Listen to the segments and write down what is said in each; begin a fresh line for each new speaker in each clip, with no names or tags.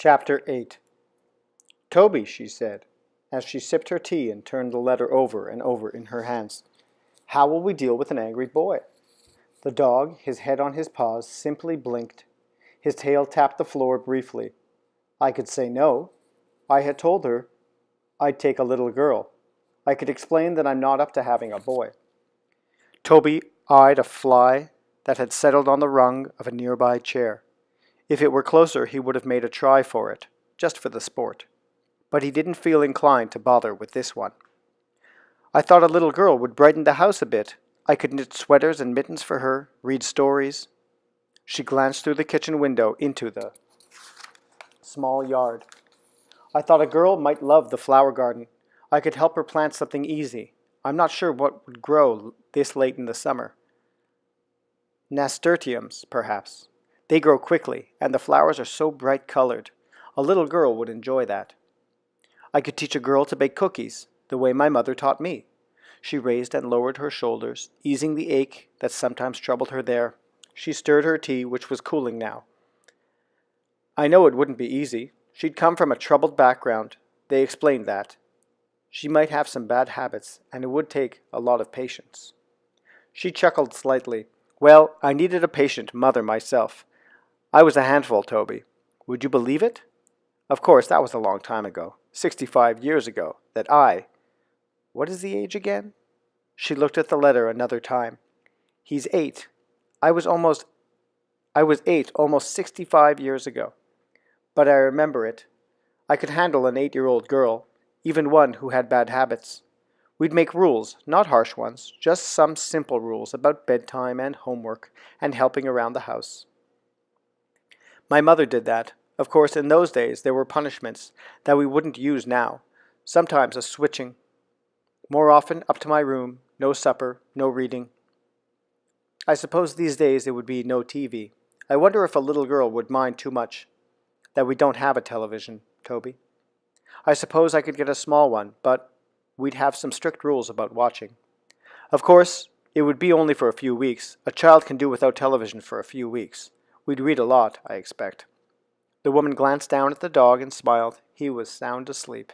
Chapter 8. Toby, she said, as she sipped her tea and turned the letter over and over in her hands. How will we deal with an angry boy? The dog, his head on his paws, simply blinked. His tail tapped the floor briefly. I could say no. I had told her I'd take a little girl. I could explain that I'm not up to having a boy. Toby eyed a fly that had settled on the rung of a nearby chair. If it were closer, he would have made a try for it, just for the sport. But he didn't feel inclined to bother with this one. I thought a little girl would brighten the house a bit. I could knit sweaters and mittens for her, read stories. She glanced through the kitchen window into the small yard. I thought a girl might love the flower garden. I could help her plant something easy. I'm not sure what would grow this late in the summer. Nasturtiums, perhaps. They grow quickly, and the flowers are so bright colored. A little girl would enjoy that. I could teach a girl to bake cookies, the way my mother taught me. She raised and lowered her shoulders, easing the ache that sometimes troubled her there. She stirred her tea, which was cooling now. I know it wouldn't be easy. She'd come from a troubled background. They explained that. She might have some bad habits, and it would take a lot of patience. She chuckled slightly. Well, I needed a patient mother myself. I was a handful, Toby. Would you believe it? Of course, that was a long time ago, 65 years ago, that what is the age again? She looked at the letter another time. He's 8. I was 8 almost 65 years ago. But I remember it. I could handle an 8-year-old girl, even one who had bad habits. We'd make rules, not harsh ones, just some simple rules about bedtime and homework and helping around the house. My mother did that. Of course, in those days there were punishments that we wouldn't use now. Sometimes a switching. More often up to my room, no supper, no reading. I suppose these days it would be no TV. I wonder if a little girl would mind too much that we don't have a television, Toby. I suppose I could get a small one, but we'd have some strict rules about watching. Of course, it would be only for a few weeks. A child can do without television for a few weeks. We'd read a lot, I expect. The woman glanced down at the dog and smiled. He was sound asleep.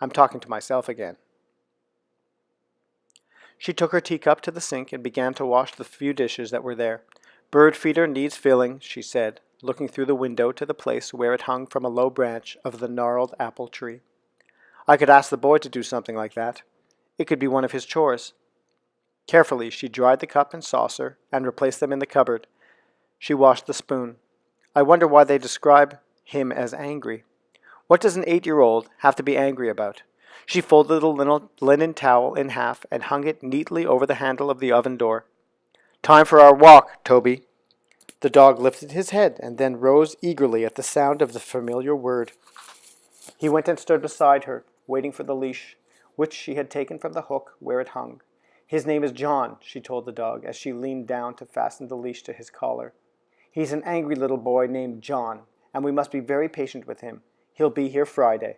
I'm talking to myself again. She took her teacup to the sink and began to wash the few dishes that were there. Bird feeder needs filling, she said, looking through the window to the place where it hung from a low branch of the gnarled apple tree. I could ask the boy to do something like that. It could be one of his chores. Carefully, she dried the cup and saucer and replaced them in the cupboard. She washed the spoon. I wonder why they describe him as angry. What does an 8-year-old have to be angry about? She folded the linen towel in half and hung it neatly over the handle of the oven door. Time for our walk, Toby. The dog lifted his head and then rose eagerly at the sound of the familiar word. He went and stood beside her, waiting for the leash, which she had taken from the hook where it hung. His name is John, she told the dog as she leaned down to fasten the leash to his collar. He's an angry little boy named John, and we must be very patient with him. He'll be here Friday.